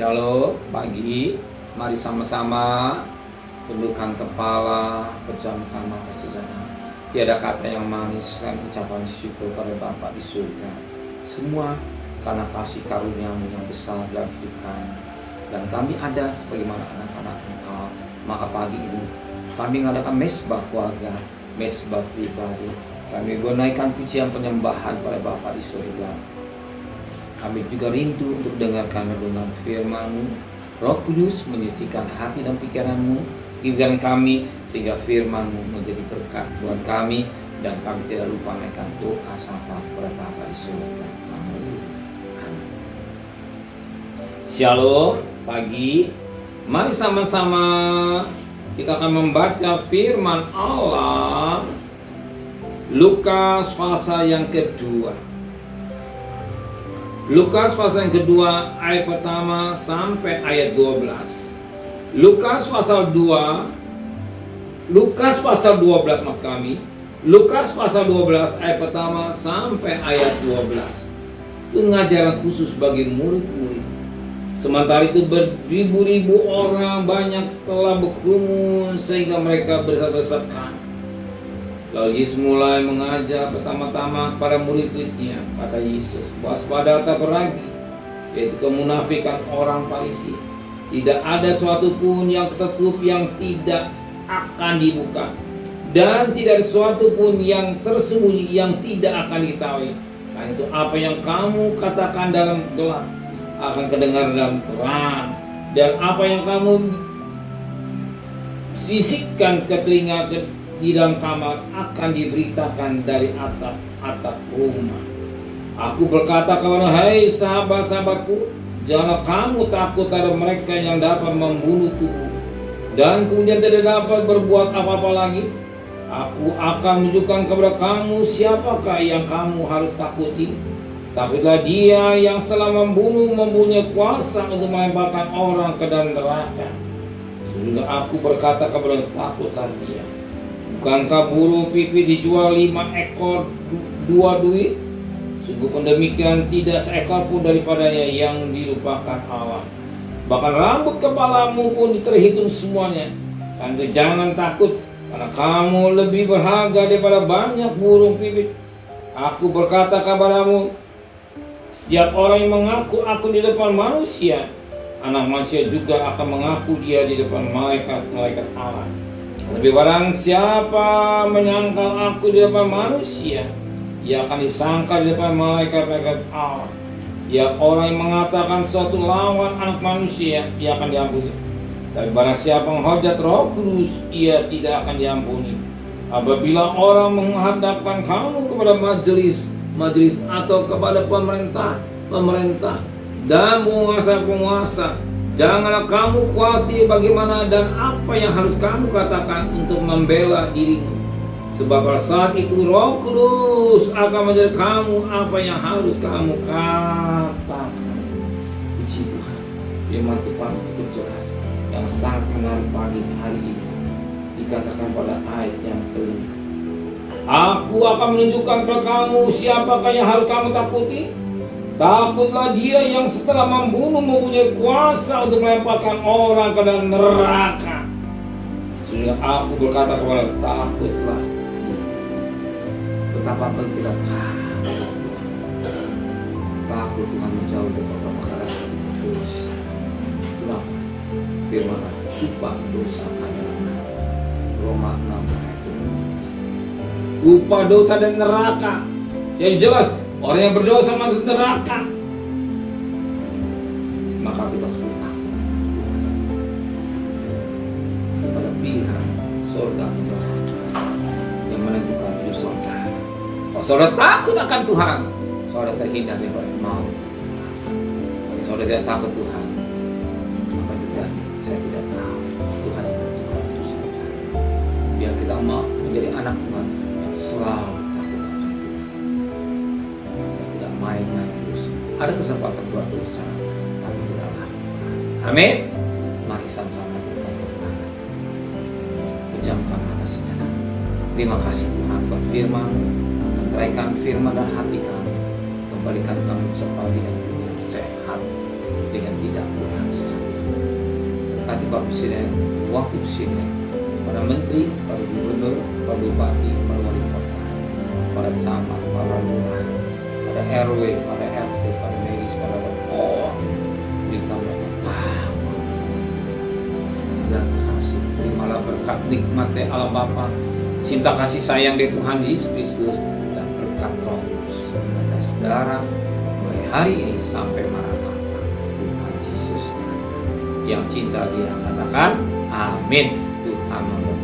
Shalom pagi, mari sama-sama tundukkan kepala, pejamkan mata sejenak. Tiada kata yang manis dan ucapan syukur pada Bapa di surga. Semua karena kasih karunia-Mu yang besar dalam hidup kami. Dan kami ada sebagaimana anak-anak Engkau. Maka pagi ini kami mengadakan mesbah keluarga, mesbah pribadi. Kami menaikkan pujian penyembahan pada Bapa di surga. Kami juga rindu untuk dengarkan renungan firman-Mu. Roh Kudus menyucikan hati dan pikiran kami sehingga firman-Mu menjadi berkat buat kami, dan kami tidak lupa menaikkan doa syafaat kepada Bapa di surga. Amin. Shalom pagi. Mari sama-sama kita akan membaca firman Allah Lukas pasal yang kedua. Lukas pasal yang kedua ayat pertama sampai ayat 12. Lukas pasal 12 mas kami. Lukas pasal 12 ayat pertama sampai ayat 12. Pengajaran khusus bagi murid-murid. Sementara itu beribu-ribu orang banyak telah berkerumun sehingga mereka berdesak-desakan. Lalu Yesus mulai mengajar pertama-tama para murid-muridnya. Kata Yesus, waspada tak berlagi, yaitu kemunafikan orang Farisi. Tidak ada suatu pun yang tertutup yang tidak akan dibuka, dan tidak ada suatu pun yang tersembunyi yang tidak akan diketahui. Karena itu apa yang kamu katakan dalam gelap akan kedengar dalam terang, dan apa yang kamu bisikkan ke telinga di dalam kamar akan diberitakan dari atap rumah. Aku berkata kepada hai sahabat-sahabatku, janganlah kamu takut terhadap mereka yang dapat membunuh tubuh dan kemudian tidak dapat berbuat apa-apa lagi. Aku akan menunjukkan kepada kamu siapakah yang kamu harus takuti. Takutlah dia yang setelah mempunyai kuasa untuk melemparkan orang ke dalam neraka. Sehingga aku berkata kepada takutlah dia. Bukankah burung pipit dijual 5 ekor 2 duit? Sungguh pun demikian tidak seekor pun daripadanya yang dilupakan Allah. Bahkan rambut kepalamu pun terhitung semuanya. Karena jangan takut, karena kamu lebih berharga daripada banyak burung pipit. Aku berkata kepadamu, setiap orang yang mengaku aku di depan manusia, anak manusia juga akan mengaku dia di depan malaikat-malaikat Allah. Tapi barang siapa menyangkal aku di depan manusia, ia akan disangka di depan malaikat-malaikat Allah. Ya, orang yang mengatakan suatu lawan anak manusia, ia akan diampuni. Tapi barang siapa menghujat Roh Kudus, ia tidak akan diampuni. Apabila orang menghadapkan kamu kepada majelis atau kepada pemerintah dan penguasa, janganlah kamu khawatir bagaimana dan apa yang harus kamu katakan untuk membela dirimu. Sebab pada saat itu Roh Kudus akan menjadi kamu apa yang harus kamu katakan. Puji Tuhan, firman Tuhan itu jelas, yang sangat menarik pagi hari ini. Dikatakan pada ayat yang kelima, aku akan menunjukkan kepada kamu siapakah yang harus kamu takuti. Takutlah dia yang setelah membunuh mempunyai kuasa untuk melemparkan orang ke dalam neraka. Sehingga aku berkata kepada takutlah. Betapa kita takut Tuhan menjauh dari perkara dosa. Itulah firman upah dosa adalah Roma 6 ayat 2. Upah dosa dan neraka. Yang jelas orang yang berdosa masuk neraka. Maka kita harus takut kepada pihak surga yang menentukan hidup surga. Kalau saudara takut akan Tuhan, saudara terhindar dari maut. Kalau saudara tidak takut Tuhan, apa terjadi? Saya tidak tahu. Tuhan yang menentukan hidup surga. Biar kita mau menjadi anak Tuhan yang selalu main-main dosa. Ada kesempatan buat dosa, tapi tidak lakukan. Amin. Mari sama-sama kita berdoa. Pejamkan mata sejenak. Terima kasih Tuhan buat firman-Mu. Menteraikan firman dan hati kami. Kembalikan kami bersama dengan dunia sehat, dengan tidak kurang sakit. Berkati Pak Presiden, Wakil Presiden, para menteri, para gubernur, para bupati, para wali kota, para camat, para lurah, para RW, para RT, para medis, para dokter, berikan mereka takut, segala kasih, terimalah berkat nikmat dari Allah Bapa, cinta kasih sayang dari Tuhan Yesus Kristus, dan berkat Roh Kudus atas darah mulai hari ini sampai maranatha. Tuhan Yesus yang cinta dia katakan amin. Tuhan memberkati.